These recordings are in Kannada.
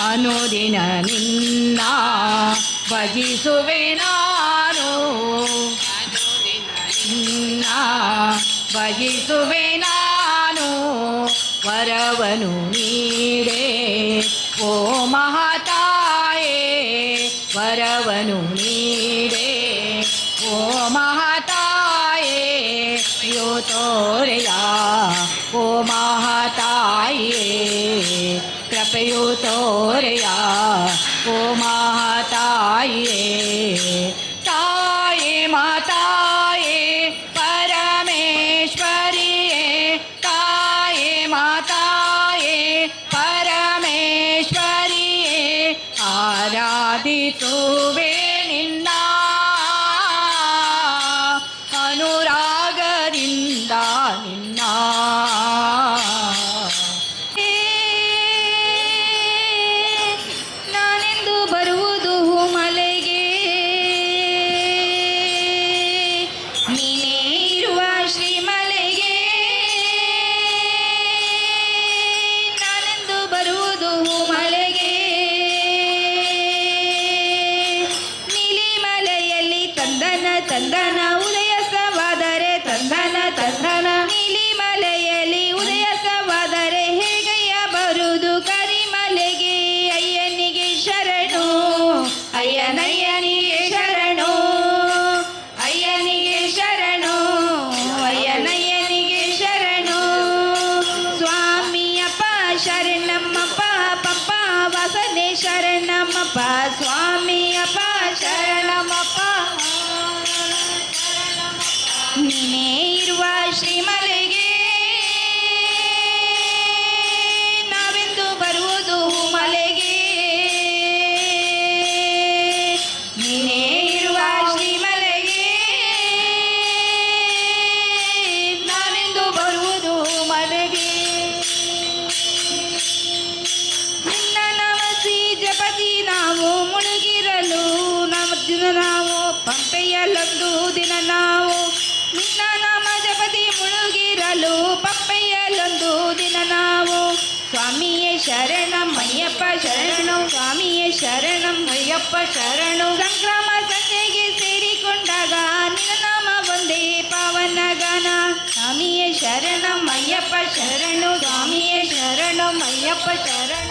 ಅನುದಿನ ನಿನ್ನ ಭಜಿಸುವೆ ನಾನು, ನಿನ್ನ ಭಜಿಸುವೆ ನಾನು. ವರವನು ನೀಡೆ ಓ ಮಹಾತಾಯೇ, ವರವನು ನೀಡೆ ಓ ಮಹಾತಾಯೇ. ಯೋ ತೋರೆಯ ಓ ಮಹಾತಾಯೇ, ಕೃಪೆಯು ತೋರೆಯ ಓ ಮಹಾತಾಯೇ. ತಾಯೇ ಮಾತಾಯೇ ಪರಮೇಶ್ವರಿಯೇ, ತಾಯೇ ಮಾತಾಯೇ ಪರಮೇಶ್ವರಿಯೇ. ಆರಾಧಿಸುವೆ ನಿನ್ನ ಅನುರಾಗದಿಂದ ನಿನ್ನ. ನಾನೆಂದು ಬರುವುದು ಮಲೆಗೆ, ನೀನೇ ಇರುವ ಶ್ರೀಮಲೆಗೆ. ನಾನೆಂದು ಬರುವುದು ಮಲೆಗೆ, ನೀಲಿಮಲೆಯಲ್ಲಿ ತಂದನ ತಂದನ ಉದಯಸವಾದರೆ, ತಂದನ ತಂದನ ನೀಲಿಮಲೆಯಲ್ಲಿ ಉದಯಸವಾದರೆ ಹೇಗಯ್ಯ ಬರುವುದು ಕರಿಮಲೆಗೆ. ಅಯ್ಯನಿಗೆ ಶರಣು, ಅಯ್ಯನಯ್ಯನಿಗೆ ಶರಣು, ಅಯ್ಯನಿಗೆ ಶರಣು, ಅಯ್ಯನಯ್ಯನಿಗೆ ಶರಣು. ಸ್ವಾಮಿಯಪ್ಪ ಶರಣಮ್ಮಪ್ಪ, ಪಪ್ಪ ವಾಸನೆ ಶರಣಮ್ಮಪ್ಪ. ಸ್ವಾಮಿಯಪ್ಪ ಶರಣಮ್ಮಪ್ಪ, ನೀನೇ ಇರುವ ಶ್ರೀಮಲೆಗೆ ನಾವೆಂದು ಬರುವುದು ಮಲೆಗೆ. ನೀನೇ ಇರುವ ಶ್ರೀಮಲೆಗೆ ನಾವೆಂದು ಬರುವುದು ಮಲೆಗೆ. ನಿನ್ನ ನಮಸಿ ಜಪತಿ ನಾವು ಮುಳುಗಿರಲು ನಾವು ಪಂಪೆಯಲ್ಲೊಂದು ದಿನ ನಾವು. ನಿನ್ನ ನಾಮ ಜಪತಿ ಮುಳುಗಿರಲು ಪಂಪೆಯಲ್ಲೊಂದು ದಿನ ನಾವು. ಸ್ವಾಮಿಯೇ ಶರಣಮಯ್ಯಪ್ಪ ಶರಣು, ಸ್ವಾಮಿಯೇ ಶರಣಮಯ್ಯಪ್ಪ ಶರಣು. ಸಂಕ್ರಮ ಸಂಜೆಗೆ ಸೇರಿಕೊಂಡಾಗ ನಿನ್ನ ನಾಮ ಒಂದೇ ಪಾವನ ಗಾನ. ಸ್ವಾಮಿಯೇ ಶರಣಮಯ್ಯಪ್ಪ ಶರಣು, ಸ್ವಾಮಿಯೇ ಶರಣಮಯ್ಯಪ್ಪ ಶರಣು.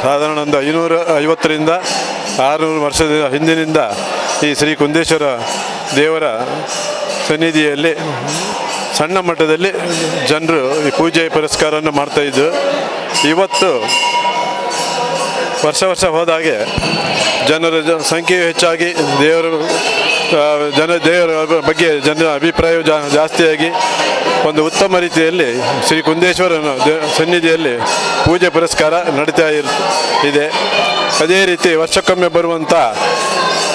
ಸಾಧಾರಣ ಒಂದು 550ರಿಂದ 600 ವರ್ಷದ ಹಿಂದಿನಿಂದ ಈ ಶ್ರೀ ಕುಂದೇಶ್ವರ ದೇವರ ಸನ್ನಿಧಿಯಲ್ಲಿ ಸಣ್ಣ ಮಟ್ಟದಲ್ಲಿ ಜನರು ಈ ಪೂಜೆ ಪುರಸ್ಕಾರವನ್ನು ಮಾಡ್ತಾಯಿದ್ದು, ಇವತ್ತು ವರ್ಷ ಹೋದಾಗೆ ಜನರ ಸಂಖ್ಯೆಯು ಹೆಚ್ಚಾಗಿ ದೇವರ ಜನರ ಅಭಿಪ್ರಾಯ ಜಾಸ್ತಿಯಾಗಿ ಒಂದು ಉತ್ತಮ ರೀತಿಯಲ್ಲಿ ಶ್ರೀ ಕುಂದೇಶ್ವರನ ಸನ್ನಿಧಿಯಲ್ಲಿ ಪೂಜೆ ಪುರಸ್ಕಾರ ನಡೀತಾ ಇದೆ. ಅದೇ ರೀತಿ ವರ್ಷಕ್ಕೊಮ್ಮೆ ಬರುವಂಥ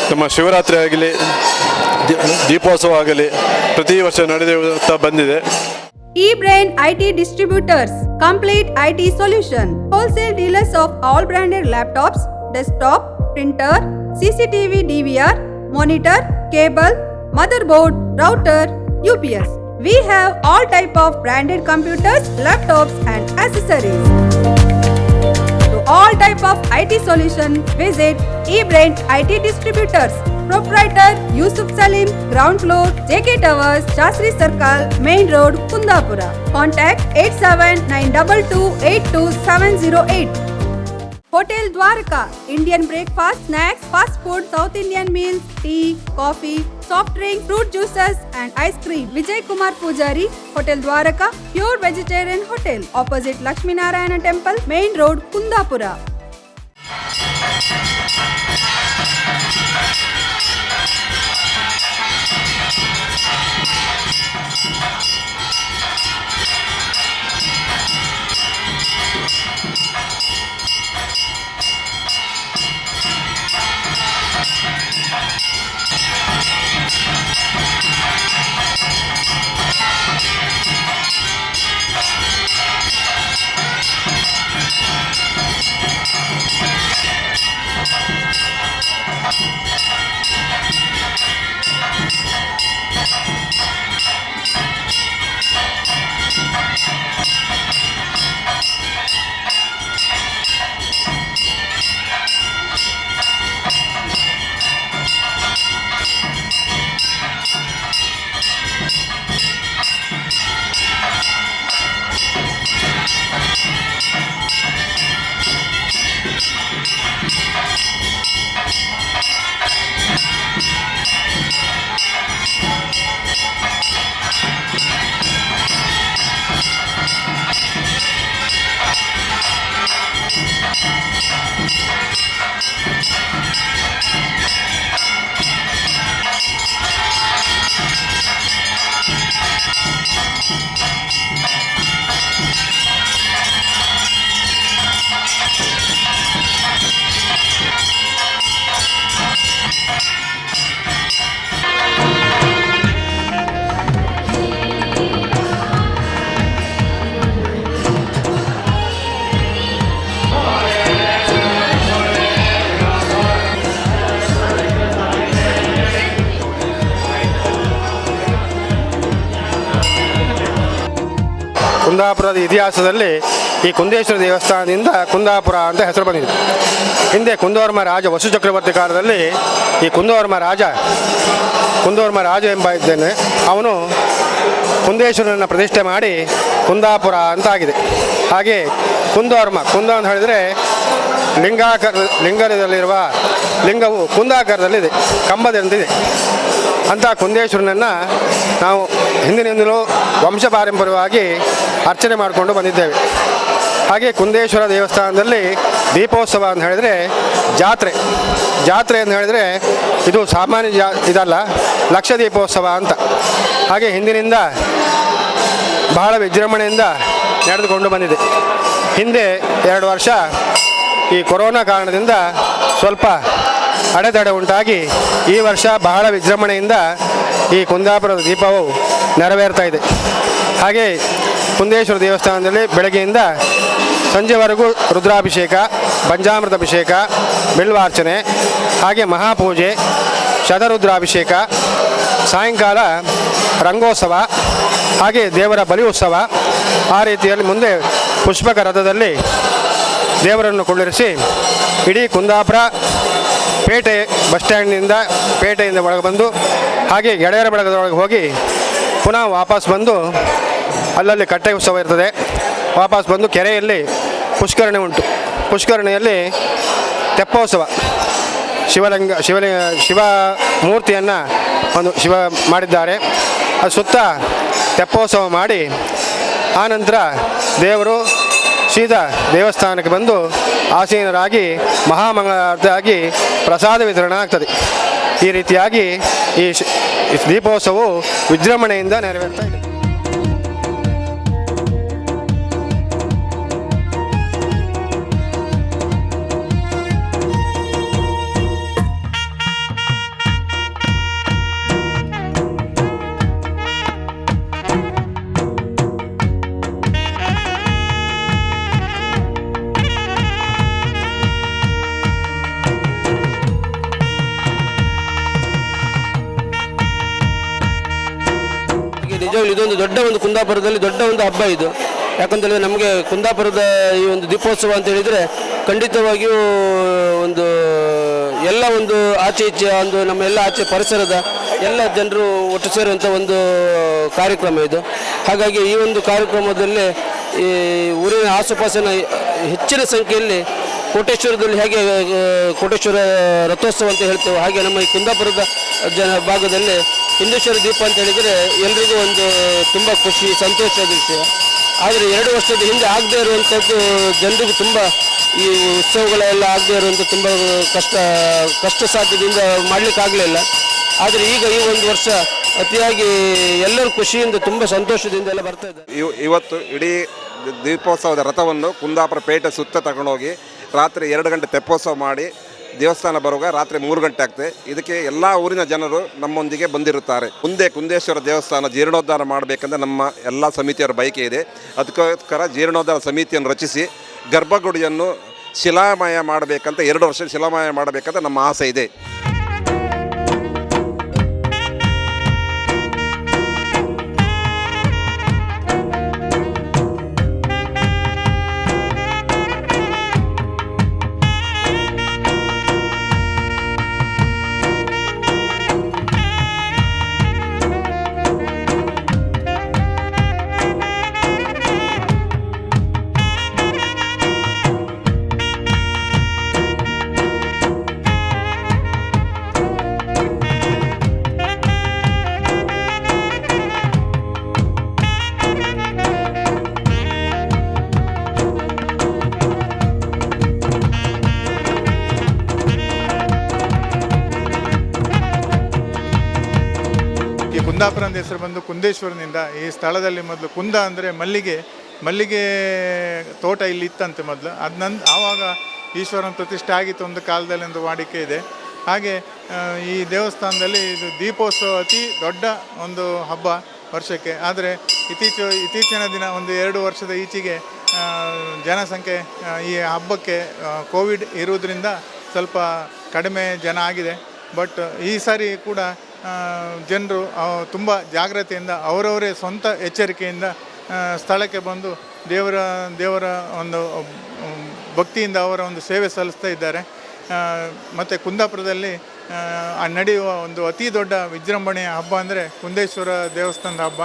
ನಮ್ಮ ಶಿವರಾತ್ರಿ ಆಗಲಿ ದೀಪೋತ್ಸವ ಆಗಲಿ ಪ್ರತಿ ವರ್ಷ ನಡೆಯುತ್ತಾ ಬಂದಿದೆ. eBrain IT Distributors, complete IT solution, wholesale dealers of all branded laptops, desktop, printer, CCTV, DVR, monitor, cable, motherboard, router, UPS. We have all type of branded computers, laptops and accessories. To all type of IT solution, visit eBrain IT Distributors. Proprietor Yusuf Salim, ground floor, JK Towers, Shastri Circle, Main Road, Kundapura. Contact 8792282708. Hotel Dwarka, Indian breakfast, snacks, fast food, South Indian meals, tea, coffee, soft drinks, fruit juices and ice cream. Vijay Kumar Pujari, Hotel Dwarka, pure vegetarian hotel, opposite Lakshmi Narayana Temple, Main Road, Kundapura. ಕುಂದಾಪುರದ ಇತಿಹಾಸದಲ್ಲಿ ಈ ಕುಂದೇಶ್ವರ ದೇವಸ್ಥಾನದಿಂದ ಕುಂದಾಪುರ ಅಂತ ಹೆಸರು ಬಂದಿದೆ. ಹಿಂದೆ ಕುಂದವರ್ಮ ರಾಜ ವಸು ಚಕ್ರವರ್ತಿ ಕಾಲದಲ್ಲಿ ಈ ಕುಂದವರ್ಮ ರಾಜ ಎಂಬ ಇದ್ದೇನೆ, ಅವನು ಕುಂದೇಶ್ವರನ ಪ್ರತಿಷ್ಠೆ ಮಾಡಿ ಕುಂದಾಪುರ ಅಂತ ಆಗಿದೆ. ಹಾಗೆ ಕುಂದ ಅಂತ ಹೇಳಿದರೆ ಲಿಂಗದಲ್ಲಿರುವ ಲಿಂಗವು ಕುಂದಾಕಾರದಲ್ಲಿದೆ, ಕಂಬದಂತಿದೆ. ಅಂಥ ಕುಂದೇಶ್ವರನನ್ನು ನಾವು ಹಿಂದಿನಿಂದಲೂ ವಂಶ ಪಾರಂಪರ್ಯವಾಗಿ ಅರ್ಚನೆ ಮಾಡಿಕೊಂಡು ಬಂದಿದ್ದೇವೆ. ಹಾಗೆ ಕುಂದೇಶ್ವರ ದೇವಸ್ಥಾನದಲ್ಲಿ ದೀಪೋತ್ಸವ ಅಂತ ಹೇಳಿದರೆ ಜಾತ್ರೆ ಅಂತ ಹೇಳಿದರೆ ಇದು ಸಾಮಾನ್ಯ ಇದಲ್ಲ, ಲಕ್ಷ ದೀಪೋತ್ಸವ ಅಂತ. ಹಾಗೆ ಹಿಂದಿನಿಂದ ಬಹಳ ವಿಜೃಂಭಣೆಯಿಂದ ನಡೆದುಕೊಂಡು ಬಂದಿದೆ. ಹಿಂದೆ 2 ವರ್ಷ ಈ ಕೊರೋನಾ ಕಾರಣದಿಂದ ಸ್ವಲ್ಪ ಅಡೆತಡೆ ಉಂಟಾಗಿ ಈ ವರ್ಷ ಬಹಳ ವಿಜೃಂಭಣೆಯಿಂದ ಈ ಕುಂದಾಪುರದ ದೀಪವು ನೆರವೇರ್ತಾ ಇದೆ. ಹಾಗೆ ಕುಂದೇಶ್ವರ ದೇವಸ್ಥಾನದಲ್ಲಿ ಬೆಳಗ್ಗೆಯಿಂದ ಸಂಜೆವರೆಗೂ ರುದ್ರಾಭಿಷೇಕ, ಪಂಚಾಮೃತ ಅಭಿಷೇಕ, ಬಿಲ್ವಾರ್ಚನೆ, ಹಾಗೆ ಮಹಾಪೂಜೆ, ಶತರುದ್ರಾಭಿಷೇಕ, ಸಾಯಂಕಾಲ ರಂಗೋತ್ಸವ, ಹಾಗೆ ದೇವರ ಬಲಿ ಉತ್ಸವ. ಆ ರೀತಿಯಲ್ಲಿ ಮುಂದೆ ಪುಷ್ಪಕ ರಥದಲ್ಲಿ ದೇವರನ್ನು ಕುಳ್ಳಿರಿಸಿ ಇಡೀ ಕುಂದಾಪುರ ಪೇಟೆ ಪೇಟೆಯಿಂದ ಒಳಗೆ ಬಂದು ಹಾಗೆ ಗೆಳೆಯರ ಬಳಗದೊಳಗೆ ಹೋಗಿ ಪುನಃ ವಾಪಸ್ ಬಂದು ಅಲ್ಲಲ್ಲಿ ಕಟ್ಟೆ ಉತ್ಸವ ಇರ್ತದೆ. ವಾಪಸ್ ಬಂದು ಕೆರೆಯಲ್ಲಿ ಪುಷ್ಕರಣೆ ಉಂಟು. ಪುಷ್ಕರಣಿಯಲ್ಲಿ ತೆಪ್ಪೋತ್ಸವ, ಶಿವ ಮೂರ್ತಿಯನ್ನು ಒಂದು ಶಿವ ಮಾಡಿದ್ದಾರೆ. ಅದು ಸುತ್ತ ತೆಪ್ಪೋತ್ಸವ ಮಾಡಿ ಆನಂತರ ದೇವರು ಸೀದಾ ದೇವಸ್ಥಾನಕ್ಕೆ ಬಂದು ಆಸೀನರಾಗಿ ಮಹಾಮಂಗಳಾರತಿಯಾಗಿ ಪ್ರಸಾದ ವಿತರಣೆ ಆಗ್ತದೆ. ಈ ರೀತಿಯಾಗಿ ಈ ದೀಪೋತ್ಸವವು ವಿಜೃಂಭಣೆಯಿಂದ ನೆರವೇರ್ತಾ ಇದೆ. ನಿಜವಾಗ್ಲೂ ಇದೊಂದು ದೊಡ್ಡ ಒಂದು ಕುಂದಾಪುರದಲ್ಲಿ ದೊಡ್ಡ ಒಂದು ಹಬ್ಬ ಇದು. ಯಾಕಂತೇಳಿದ್ರೆ ನಮಗೆ ಕುಂದಾಪುರದ ಈ ಒಂದು ದೀಪೋತ್ಸವ ಅಂತ ಹೇಳಿದರೆ ಖಂಡಿತವಾಗಿಯೂ ಒಂದು ಎಲ್ಲ ಒಂದು ಆಚೆ ಈಚೆ ಒಂದು ನಮ್ಮ ಎಲ್ಲ ಆಚೆ ಪರಿಸರದ ಎಲ್ಲ ಜನರು ಒಟ್ಟು ಸೇರುವಂಥ ಒಂದು ಕಾರ್ಯಕ್ರಮ ಇದು. ಹಾಗಾಗಿ ಈ ಒಂದು ಕಾರ್ಯಕ್ರಮದಲ್ಲಿ ಈ ಊರಿನ ಆಸುಪಾಸಿನ ಹೆಚ್ಚಿನ ಸಂಖ್ಯೆಯಲ್ಲಿ ಕೋಟೇಶ್ವರದಲ್ಲಿ ಹೇಗೆ ಕೋಟೇಶ್ವರ ರಥೋತ್ಸವ ಅಂತ ಹೇಳ್ತೇವೆ, ಹಾಗೆ ನಮ್ಮ ಈ ಕುಂದಾಪುರದ ಭಾಗದಲ್ಲಿ ಹಿಂದೇಶ್ವರ ದೀಪ ಅಂತ ಹೇಳಿದರೆ ಎಲ್ರಿಗೂ ಒಂದು ತುಂಬ ಖುಷಿ ಸಂತೋಷದ ವಿಷಯ. ಆದರೆ 2 ವರ್ಷದ ಹಿಂದೆ ಆಗದೇ ಇರುವಂಥದ್ದು ಜನರಿಗೂ ತುಂಬ ಈ ಉತ್ಸವಗಳೆಲ್ಲ ಆಗದೇ ಇರುವಂಥ ತುಂಬ ಕಷ್ಟ ಸಾಧ್ಯದಿಂದ ಮಾಡಲಿಕ್ಕಾಗಲಿಲ್ಲ. ಆದರೆ ಈಗ ಈ ಒಂದು ವರ್ಷ ಅತಿಯಾಗಿ ಎಲ್ಲರೂ ಖುಷಿಯಿಂದ ತುಂಬ ಸಂತೋಷದಿಂದ ಎಲ್ಲ ಬರ್ತಾ ಇದ್ದಾರೆ. ಇವತ್ತು ಇಡೀ ದೀಪೋತ್ಸವದ ರಥವನ್ನು ಕುಂದಾಪುರ ಪೇಟೆ ಸುತ್ತ ತಗೊಂಡೋಗಿ ರಾತ್ರಿ 2 ಗಂಟೆ ತೆಪ್ಪೋತ್ಸವ ಮಾಡಿ ದೇವಸ್ಥಾನ ಬರುವಾಗ ರಾತ್ರಿ 3 ಗಂಟೆ ಆಗ್ತದೆ. ಇದಕ್ಕೆ ಎಲ್ಲ ಊರಿನ ಜನರು ನಮ್ಮೊಂದಿಗೆ ಬಂದಿರುತ್ತಾರೆ. ಮುಂದೆ ಕುಂದೇಶ್ವರ ದೇವಸ್ಥಾನ ಜೀರ್ಣೋದ್ಧಾರ ಮಾಡಬೇಕಂದ್ರೆ ನಮ್ಮ ಎಲ್ಲ ಸಮಿತಿಯವರ ಬಯಕೆ ಇದೆ. ಅದಕ್ಕೋಸ್ಕರ ಜೀರ್ಣೋದ್ಧಾರ ಸಮಿತಿಯನ್ನು ರಚಿಸಿ ಗರ್ಭಗುಡಿಯನ್ನು ಶಿಲಾಮಯ ಮಾಡಬೇಕಂತ 2 ವರ್ಷ ಶಿಲಾಮಯ ಮಾಡಬೇಕಂತ ನಮ್ಮ ಆಸೆ ಇದೆ. ಕುಂದಾಪುರ ಅಂತ ಹೆಸರು ಬಂದು ಕುಂದೇಶ್ವರನಿಂದ. ಈ ಸ್ಥಳದಲ್ಲಿ ಮೊದಲು ಕುಂದ ಅಂದರೆ ಮಲ್ಲಿಗೆ ತೋಟ ಇಲ್ಲಿ ಇತ್ತಂತೆ ಮೊದಲು. ಆವಾಗ ಈಶ್ವರನ ಪ್ರತಿಷ್ಠೆ ಆಗಿತ್ತು ಒಂದು ಕಾಲದಲ್ಲಿ ಒಂದು ವಾಡಿಕೆ ಇದೆ. ಹಾಗೆ ಈ ದೇವಸ್ಥಾನದಲ್ಲಿ ಇದು ದೀಪೋತ್ಸವ ಅತಿ ದೊಡ್ಡ ಒಂದು ಹಬ್ಬ ವರ್ಷಕ್ಕೆ. ಆದರೆ ಇತ್ತೀಚಿನ ದಿನ ಒಂದು 2 ವರ್ಷದ ಈಚೆಗೆ ಜನಸಂಖ್ಯೆ ಈ ಹಬ್ಬಕ್ಕೆ ಕೋವಿಡ್ ಇರುವುದರಿಂದ ಸ್ವಲ್ಪ ಕಡಿಮೆ ಜನ ಆಗಿದೆ. ಬಟ್ ಈ ಸಾರಿ ಕೂಡ ಜನರು ತುಂಬ ಜಾಗ್ರತೆಯಿಂದ ಅವರವರೇ ಸ್ವಂತ ಎಚ್ಚರಿಕೆಯಿಂದ ಸ್ಥಳಕ್ಕೆ ಬಂದು ದೇವರ ಒಂದು ಭಕ್ತಿಯಿಂದ ಅವರ ಒಂದು ಸೇವೆ ಸಲ್ಲಿಸ್ತಾ ಇದ್ದಾರೆ. ಮತ್ತು ಕುಂದಾಪುರದಲ್ಲಿ ನಡೆಯುವ ಒಂದು ಅತಿ ದೊಡ್ಡ ವಿಜೃಂಭಣೆಯ ಹಬ್ಬ ಅಂದರೆ ಕುಂದೇಶ್ವರ ದೇವಸ್ಥಾನದ ಹಬ್ಬ.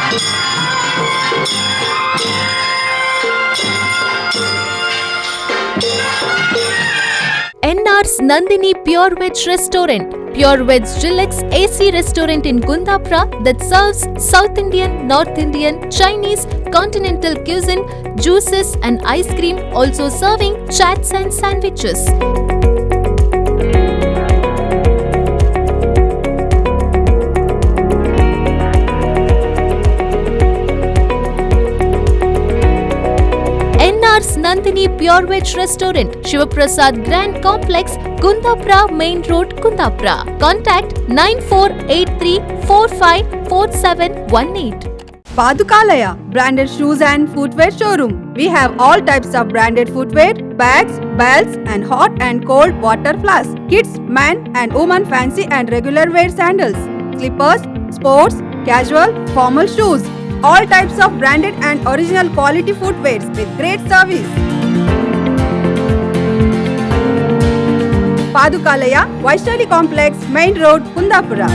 NR's Nandini Pure Veg Restaurant, Pure Veg Deluxe AC Restaurant in Kundapura that serves South Indian, North Indian, Chinese, continental cuisine, juices and ice cream, also serving chats and sandwiches. NR's Nandini Pure Veg Restaurant, Shivaprasad Grand Complex, Kundapura Main Road, Kundapura. Contact 9483454718. Padukalaya, branded shoes and footwear showroom. We have all types of branded footwear, bags, belts and hot and cold water flasks. Kids, man and woman fancy and regular wear sandals, slippers, sports, casual, formal shoes. All types of branded and original quality footwear with great service. Padukalaya, Vaishali Complex, Main Road, Kundapura.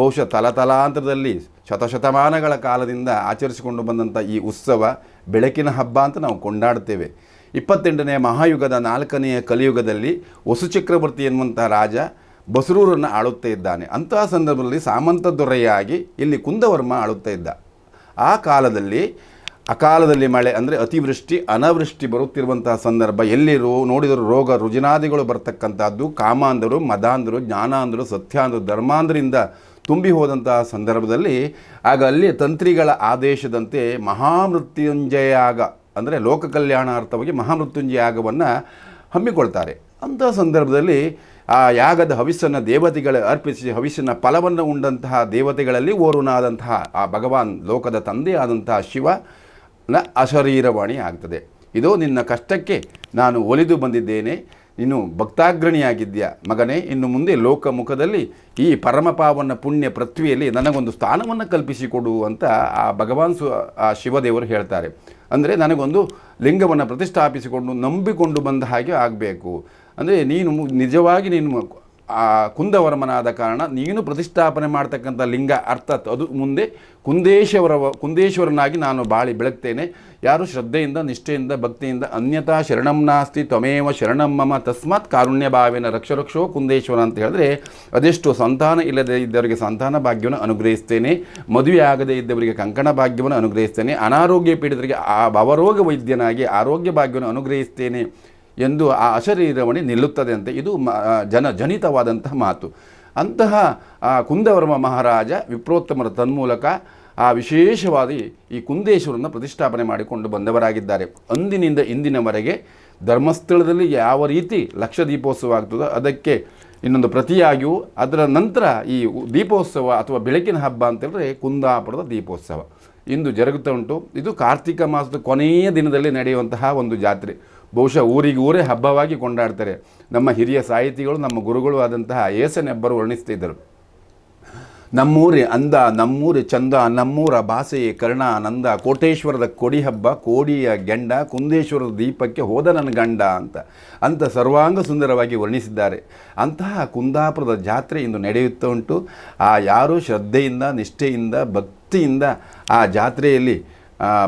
ಬಹುಶಃ ತಲತಲಾಂತರದಲ್ಲಿ ಶತಶತಮಾನಗಳ ಕಾಲದಿಂದ ಆಚರಿಸಿಕೊಂಡು ಬಂದಂಥ ಈ ಉತ್ಸವ ಬೆಳಕಿನ ಹಬ್ಬ ಅಂತ ನಾವು ಕೊಂಡಾಡ್ತೇವೆ. 28ನೇ ಮಹಾಯುಗದ 4ನೆಯ ಕಲಿಯುಗದಲ್ಲಿ ವಸು ಚಕ್ರವರ್ತಿ ಎನ್ನುವಂಥ ರಾಜ ಬಸರೂರನ್ನು ಆಳುತ್ತಾ ಇದ್ದಾನೆ. ಅಂತಹ ಸಂದರ್ಭದಲ್ಲಿ ಸಾಮಂತ ದೊರೆಯಾಗಿ ಇಲ್ಲಿ ಕುಂದವರ್ಮ ಆಳುತ್ತಾ ಇದ್ದ. ಆ ಕಾಲದಲ್ಲಿ ಅಕಾಲದಲ್ಲಿ ಮಳೆ ಅಂದರೆ ಅತಿವೃಷ್ಟಿ ಅನಾವೃಷ್ಟಿ ಬರುತ್ತಿರುವಂತಹ ಸಂದರ್ಭ, ಎಲ್ಲಿ ನೋಡಿದರೂ ರೋಗ ರುಜಿನಾದಿಗಳು ಬರ್ತಕ್ಕಂಥದ್ದು, ಕಾಮಾಂಧರು ಮದಾಂಧರು ಜ್ಞಾನಾಂಧರು ಸತ್ಯಾಂಧರು ಧರ್ಮಾಂಧರಿಂದ ತುಂಬಿ ಹೋದಂತಹ ಸಂದರ್ಭದಲ್ಲಿ ಆಗ ಅಲ್ಲಿ ತಂತ್ರಿಗಳ ಆದೇಶದಂತೆ ಮಹಾಮೃತ್ಯುಂಜಯ ಯಾಗ ಅಂದರೆ ಲೋಕ ಕಲ್ಯಾಣಾರ್ಥವಾಗಿ ಮಹಾಮೃತ್ಯುಂಜಯ ಯಾಗವನ್ನು ಹಮ್ಮಿಕೊಳ್ತಾರೆ. ಅಂತಹ ಸಂದರ್ಭದಲ್ಲಿ ಆ ಯಾಗದ ಹವಿಸ್ಸನ್ನು ದೇವತೆಗಳ ಅರ್ಪಿಸಿ ಹವಿಸ್ಸಿನ ಫಲವನ್ನು ಉಂಡಂತಹ ದೇವತೆಗಳಲ್ಲಿ ಓರ್ವನಾದಂತಹ ಆ ಭಗವಾನ್ ಲೋಕದ ತಂದೆಯಾದಂತಹ ಶಿವನ ಅಶರೀರವಾಣಿ ಆಗ್ತದೆ. ಇದು ನಿನ್ನ ಕಷ್ಟಕ್ಕೆ ನಾನು ಒಲಿದು ಬಂದಿದ್ದೇನೆ, ನೀನು ಭಕ್ತಾಗ್ರಣಿಯಾಗಿದ್ಯಾ ಮಗನೇ, ಇನ್ನು ಮುಂದೆ ಲೋಕಮುಖದಲ್ಲಿ ಈ ಪರಮಪಾವನ ಪುಣ್ಯ ಪೃಥ್ವಿಯಲ್ಲಿ ನನಗೊಂದು ಸ್ಥಾನವನ್ನು ಕಲ್ಪಿಸಿಕೊಡು ಅಂತ ಆ ಭಗವಾನ್ ಆ ಶಿವದೇವರು ಹೇಳ್ತಾರೆ. ಅಂದರೆ ನನಗೊಂದು ಲಿಂಗವನ್ನು ಪ್ರತಿಷ್ಠಾಪಿಸಿಕೊಂಡು ನಂಬಿಕೊಂಡು ಬಂದ ಹಾಗೆ ಆಗಬೇಕು. ಅಂದರೆ ನೀನು ನಿಜವಾಗಿ ನೀನು ಆ ಕುಂದವರ್ಮನಾದ ಕಾರಣ ನೀನು ಪ್ರತಿಷ್ಠಾಪನೆ ಮಾಡ್ತಕ್ಕಂಥ ಲಿಂಗ ಅರ್ಥಾತ್ ಅದು ಮುಂದೆ ಕುಂದೇಶ್ವರನಾಗಿ ನಾನು ಬಾಳಿ ಬೆಳಗ್ತೇನೆ. ಯಾರು ಶ್ರದ್ಧೆಯಿಂದ ನಿಷ್ಠೆಯಿಂದ ಭಕ್ತಿಯಿಂದ ಅನ್ಯಥಾ ಶರಣಂ ನಾಸ್ತಿ ತ್ವಮೇವ ಶರಣಂ ಮಮ ತಸ್ಮಾತ್ ಕಾರುಣ್ಯ ಭಾವೇನ ರಕ್ಷೋ ಕುಂದೇಶ್ವರ ಅಂತ ಹೇಳಿದ್ರೆ, ಅದೆಷ್ಟು ಸಂತಾನ ಇಲ್ಲದೆ ಇದ್ದವರಿಗೆ ಸಂತಾನ ಭಾಗ್ಯವನ್ನು ಅನುಗ್ರಹಿಸ್ತೇನೆ, ಮದುವೆ ಆಗದೇ ಇದ್ದವರಿಗೆ ಕಂಕಣ ಭಾಗ್ಯವನ್ನು ಅನುಗ್ರಹಿಸ್ತೇನೆ, ಅನಾರೋಗ್ಯ ಪೀಡಿತರಿಗೆ ಆ ಭವರೋಗ ವೈದ್ಯನಾಗಿ ಆರೋಗ್ಯ ಭಾಗ್ಯವನ್ನು ಅನುಗ್ರಹಿಸ್ತೇನೆ ಎಂದು ಆ ಅಶರೀರವಣಿ ನಿಲ್ಲುತ್ತದೆ ಅಂತ ಇದು ಜನಿತವಾದಂತಹ ಮಾತು. ಅಂತಹ ಕುಂದವರ್ಮ ಮಹಾರಾಜ ವಿಪ್ರೋತ್ತಮರ ತನ್ಮೂಲಕ ಆ ವಿಶೇಷವಾಗಿ ಈ ಕುಂದೇಶ್ವರನ ಪ್ರತಿಷ್ಠಾಪನೆ ಮಾಡಿಕೊಂಡು ಬಂದವರಾಗಿದ್ದಾರೆ. ಅಂದಿನಿಂದ ಇಂದಿನವರೆಗೆ ಧರ್ಮಸ್ಥಳದಲ್ಲಿ ಯಾವ ರೀತಿ ಲಕ್ಷ ದೀಪೋತ್ಸವ ಆಗ್ತದೋ ಅದಕ್ಕೆ ಇನ್ನೊಂದು ಪ್ರತಿಯಾಗಿಯೂ ಅದರ ನಂತರ ಈ ದೀಪೋತ್ಸವ ಅಥವಾ ಬೆಳಕಿನ ಹಬ್ಬ ಅಂತೇಳಿದ್ರೆ ಕುಂದಾಪುರದ ದೀಪೋತ್ಸವ ಇಂದು ಜರುಗುತ್ತಾ ಉಂಟು. ಇದು ಕಾರ್ತಿಕ ಮಾಸದ ಕೊನೆಯ ದಿನದಲ್ಲಿ ನಡೆಯುವಂತಹ ಒಂದು ಜಾತ್ರೆ. ಬಹುಶಃ ಊರೇ ಹಬ್ಬವಾಗಿ ಕೊಂಡಾಡ್ತಾರೆ. ನಮ್ಮ ಹಿರಿಯ ಸಾಹಿತಿಗಳು ನಮ್ಮ ಗುರುಗಳು ಆದಂತಹ ಏಸನೆಬ್ಬರು ವರ್ಣಿಸ್ತಿದ್ದರು. ನಮ್ಮೂರೇ ಅಂದ ನಮ್ಮೂರೇ ಚಂದ ನಮ್ಮೂರ ಭಾಷೆಯೇ ಕರ್ಣಾನಂದ, ಕೋಟೇಶ್ವರದ ಕೊಡಿ ಹಬ್ಬ ಕೋಡಿಯ ಗೆಂಡ, ಕುಂದೇಶ್ವರದ ದೀಪಕ್ಕೆ ಹೋದ ನನ್ನ ಗಂಡ ಅಂತ ಸರ್ವಾಂಗ ಸುಂದರವಾಗಿ ವರ್ಣಿಸಿದ್ದಾರೆ. ಅಂತಹ ಕುಂದಾಪುರದ ಜಾತ್ರೆ ಇಂದು ನಡೆಯುತ್ತಾ ಉಂಟು. ಯಾರು ಶ್ರದ್ಧೆಯಿಂದ ನಿಷ್ಠೆಯಿಂದ ಭಕ್ತಿಯಿಂದ ಆ ಜಾತ್ರೆಯಲ್ಲಿ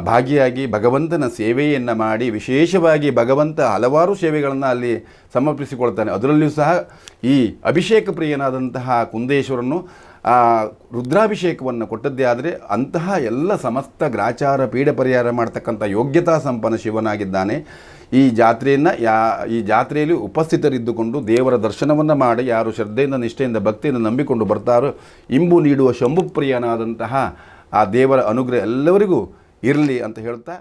ಭಾಗಿಯಾಗಿ ಭಗವಂತನ ಸೇವೆಯನ್ನು ಮಾಡಿ, ವಿಶೇಷವಾಗಿ ಭಗವಂತ ಹಲವಾರು ಸೇವೆಗಳನ್ನು ಅಲ್ಲಿ ಸಮರ್ಪಿಸಿಕೊಳ್ತಾನೆ. ಅದರಲ್ಲಿಯೂ ಸಹ ಈ ಅಭಿಷೇಕ ಪ್ರಿಯನಾದಂತಹ ಕುಂದೇಶ್ವರನು ರುದ್ರಾಭಿಷೇಕವನ್ನು ಕೊಟ್ಟದ್ದೇ ಆದರೆ ಅಂತಹ ಎಲ್ಲ ಸಮಸ್ತ ಗ್ರಾಚಾರ ಪೀಡೆ ಪರಿಹಾರ ಮಾಡ್ತಕ್ಕಂಥ ಯೋಗ್ಯತಾ ಸಂಪನ್ನ ಶಿವನಾಗಿದ್ದಾನೆ. ಈ ಜಾತ್ರೆಯಲ್ಲಿ ಉಪಸ್ಥಿತರಿದ್ದುಕೊಂಡು ದೇವರ ದರ್ಶನವನ್ನು ಮಾಡಿ ಯಾರು ಶ್ರದ್ಧೆಯಿಂದ ನಿಷ್ಠೆಯಿಂದ ಭಕ್ತಿಯಿಂದ ನಂಬಿಕೊಂಡು ಬರ್ತಾರೋ ಇಂಬು ನೀಡುವ ಶಂಭುಪ್ರಿಯನಾದಂತಹ ಆ ದೇವರ ಅನುಗ್ರಹ ಎಲ್ಲರಿಗೂ ಇರಲಿ ಅಂತ ಹೇಳ್ತಾ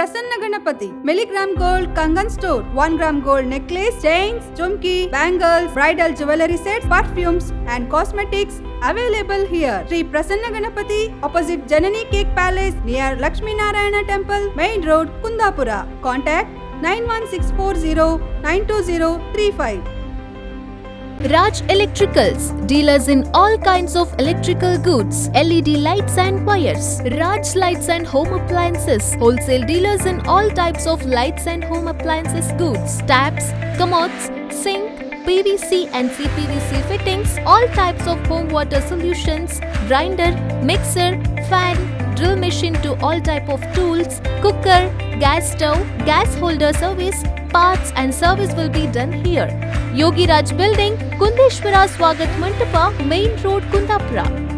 Prasanna Ganapati, milligram gold Kangan store, 1 gram gold necklace, chains, chumki, bangles, bridal jewelry sets, perfumes and cosmetics available here. Sri Prasanna Ganapati, opposite Janani Cake Palace, near Lakshmi Narayana Temple, Main Road, Kundapura. Contact 91640 Raj Electricals, dealers in all kinds of electrical goods, LED lights and wires. Raj Lights and Home Appliances, wholesale dealers in all types of lights and home appliances goods, taps, commodes, sink, PVC and CPVC fittings, all types of home water solutions, grinder, mixer, fan, drill machine to all type of tools, cooker, gas stove, gas holder service, parts and service will be done here. Yogi Raj Building, Kundeshwara Swagat Mandapa, Main Road, Kundapura.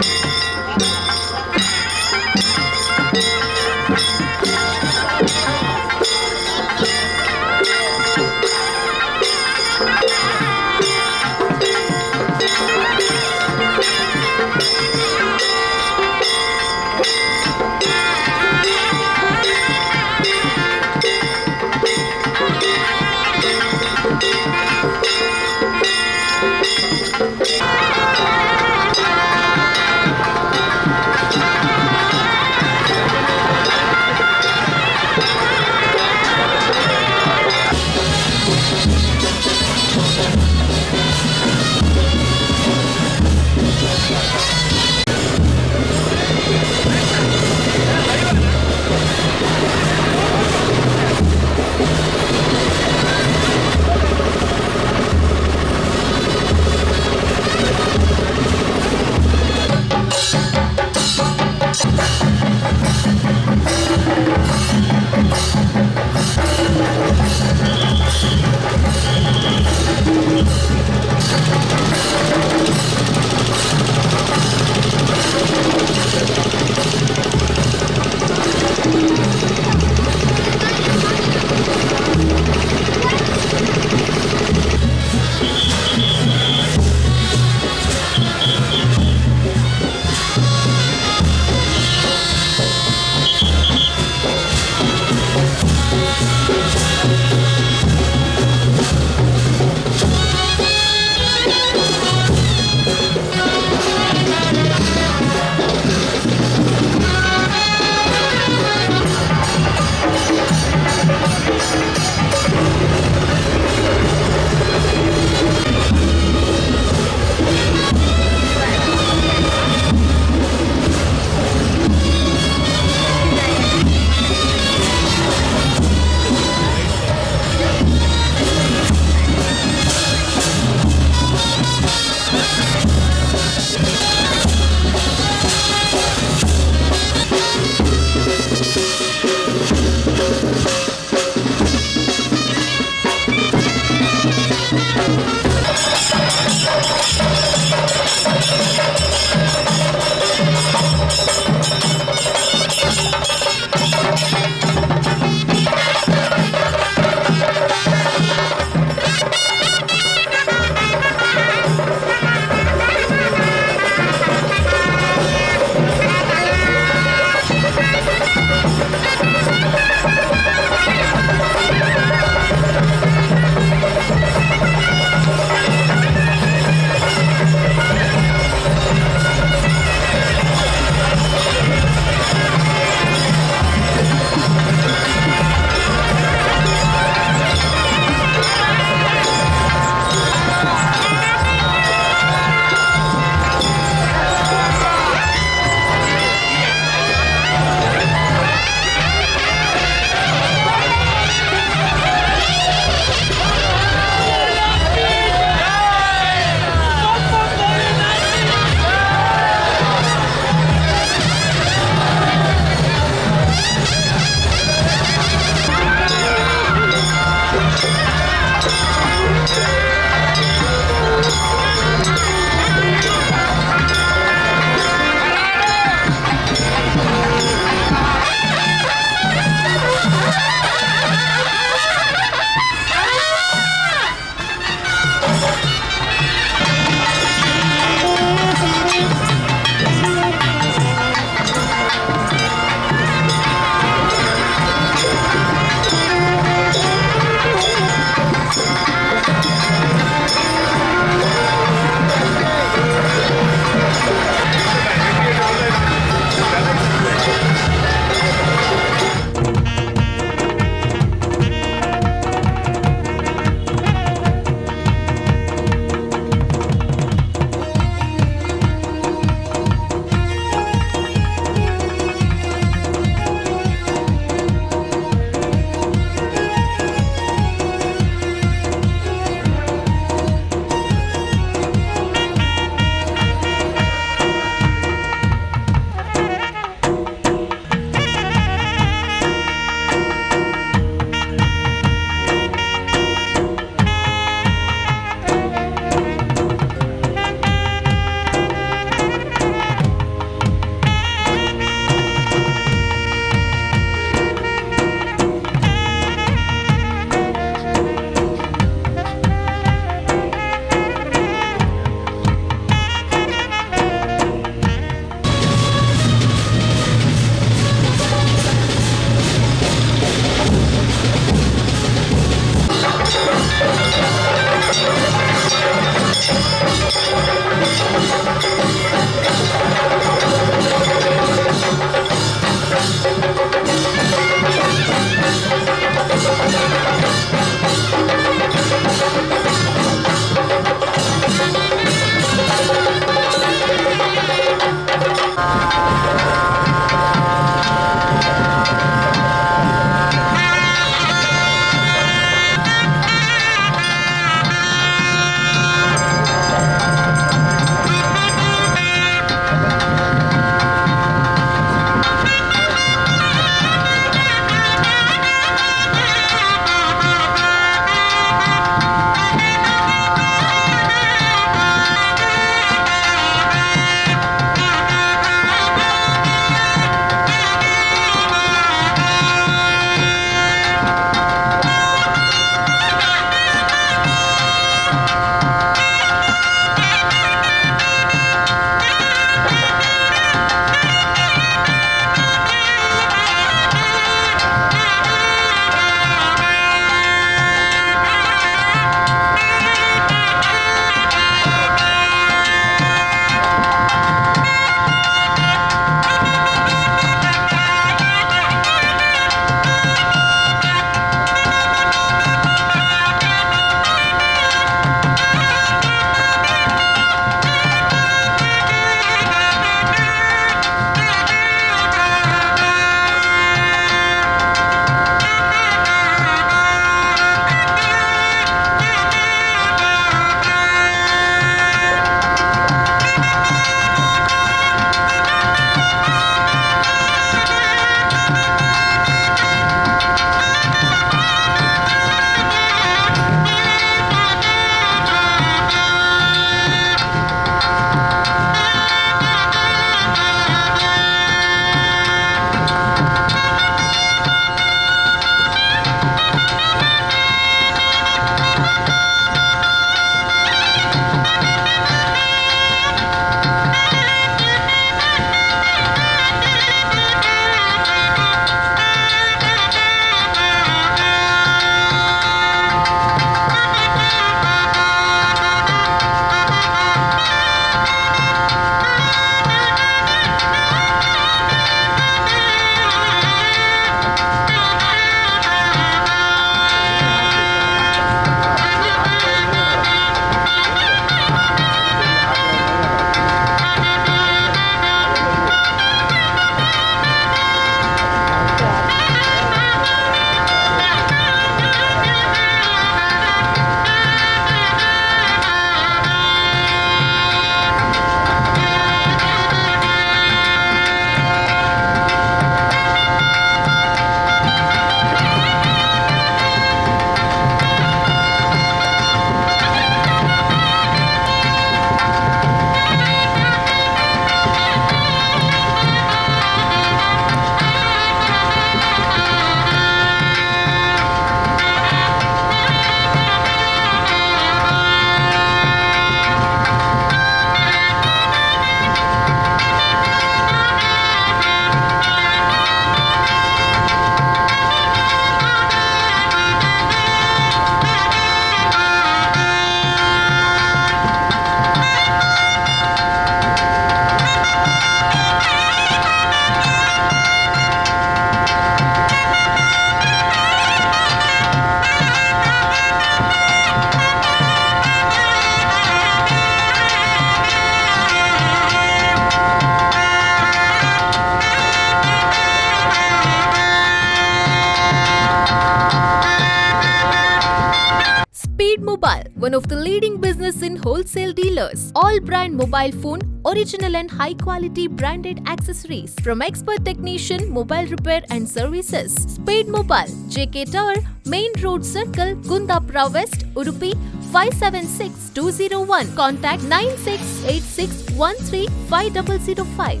one of the leading business in wholesale dealers. All brand mobile phone, original and high quality branded accessories from expert technician, mobile repair and services. Spade Mobile, JK Tower, Main Road Circle, Kundapura West, Udupi 576201. Contact 9686135005.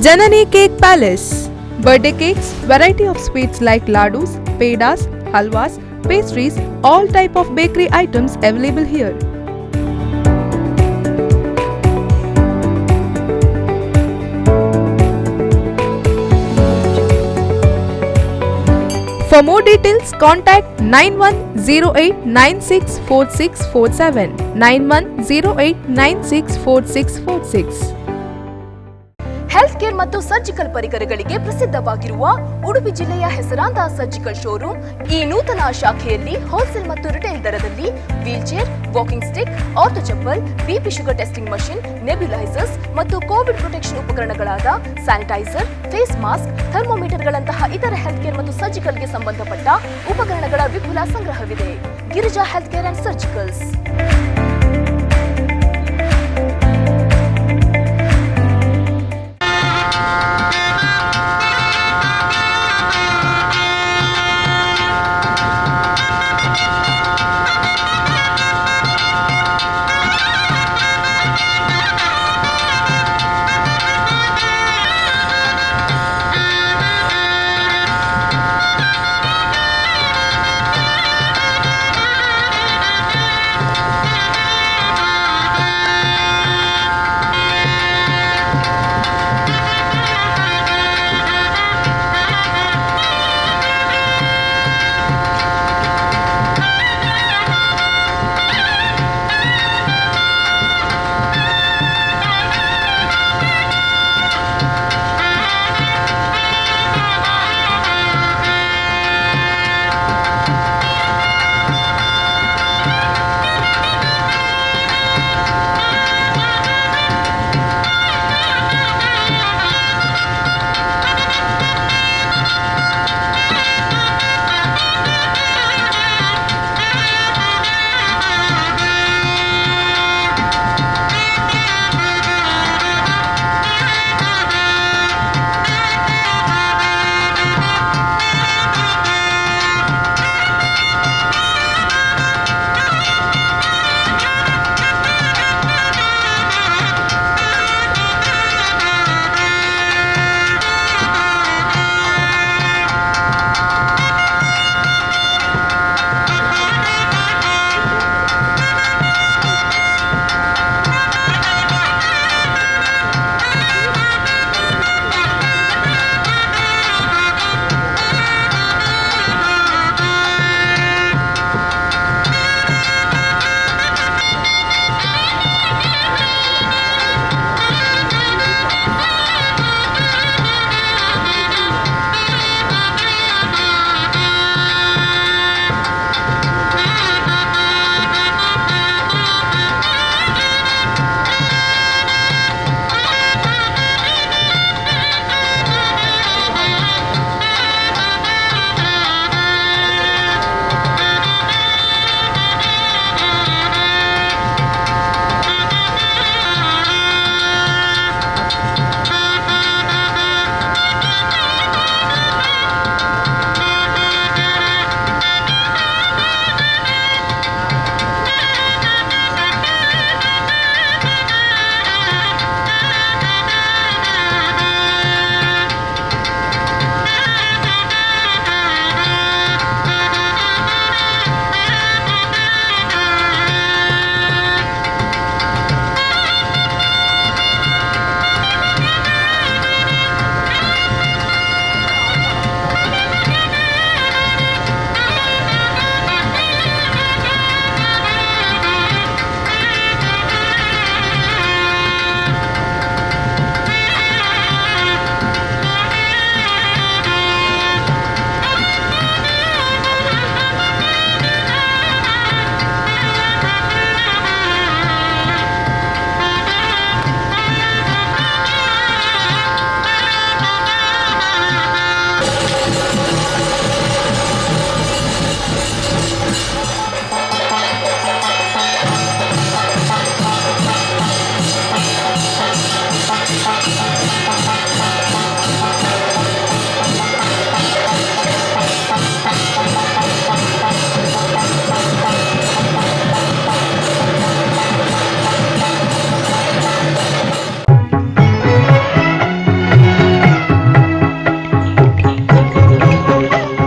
Janani Cake Palace. Birthday cakes, variety of sweets like ladus, pedas, halwas, pastries, all type of bakery items available here. For more details, contact 9108964647, 9108964646. Health care ಮತ್ತು ಸರ್ಜಿಕಲ್ ಪರಿಕರಗಳಿಗೆ ಪ್ರಸಿದ್ಧವಾಗಿರುವ ಉಡುಪಿ ಜಿಲ್ಲೆಯ ಹೆಸರಾಂತ ಸರ್ಜಿಕಲ್ ಶೋರೂಮ್ ಈ ನೂತನ ಶಾಖೆಯಲ್ಲಿ ಹೋಲ್ಸೇಲ್ ಮತ್ತು ರಿಟೇಲ್ ದರದಲ್ಲಿ wheel chair, walking stick, ortho chappal, BP sugar testing machine, nebulisers ಮತ್ತು ಕೋವಿಡ್ ಪ್ರೊಟೆಕ್ಷನ್ ಉಪಕರಣಗಳಾದ ಸ್ಯಾನಿಟೈಸರ್, ಫೇಸ್ ಮಾಸ್ಕ್, ಥರ್ಮೋಮೀಟರ್ಗಳಂತಹ ಇತರ ಹೆಲ್ತ್ ಕೇರ್ ಮತ್ತು ಸರ್ಜಿಕಲ್ಗೆ ಸಂಬಂಧಪಟ್ಟ ಉಪಕರಣಗಳ ವಿಪುಲ ಸಂಗ್ರಹವಿದೆ. Girija health care and surgicals.